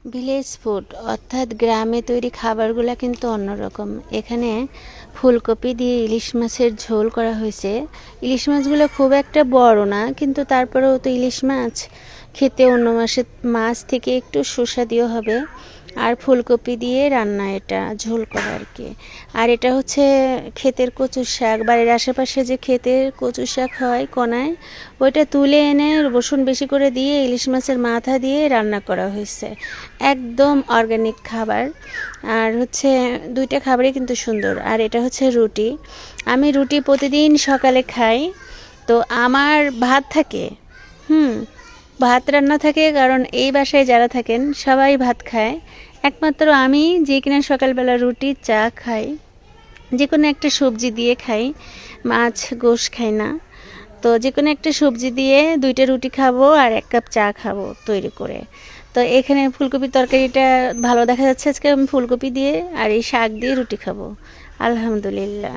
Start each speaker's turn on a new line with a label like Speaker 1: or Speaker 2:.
Speaker 1: Village food অর্থাৎ গ্রামে তৈরি খাবারগুলো কিন্তু অন্যরকম। এখানে ফুলকপি দিয়ে ইলিশ মাছের ঝোল করা হয়েছে। ইলিশ মাছগুলো খুব একটা বড় না, কিন্তু তারপরেও তো ইলিশ মাছ খেতে অন্য মাছের মাছ থেকে একটু সুস্বাদু হবে। আর ফুলকপি দিয়ে রান্না, এটা ঝোল করা আর কি। আর এটা হচ্ছে ক্ষেতের কচুর শাক, বাড়ির আশেপাশে যে ক্ষেতের কচুর শাক হয় কোনায়, ওইটা তুলে এনে রসুন বেশি করে দিয়ে ইলিশ মাছের মাথা দিয়ে রান্না করা হয়েছে। একদম অর্গানিক খাবার। আর হচ্ছে দুইটা খাবারই কিন্তু সুন্দর। আর এটা হচ্ছে রুটি। আমি রুটি প্রতিদিন সকালে খাই। তো আমার ভাত থাকে, ভাত রান্না থাকে, কারণ এই বাসায় যারা থাকেন সবাই ভাত খায়। একমাত্র আমি যে কিনা সকালবেলা রুটি চা খাই, যে কোনো একটা সবজি দিয়ে খাই, মাছ গোশ খাই না। তো যে কোনো একটা সবজি দিয়ে দুইটা রুটি খাবো আর 1 কাপ চা খাবো তৈরি করে। তো এখানে ফুলকপির তরকারিটা ভালো দেখা যাচ্ছে, আজকে আমি ফুলকপি দিয়ে আর এই শাক দিয়ে রুটি খাবো। আলহামদুলিল্লাহ।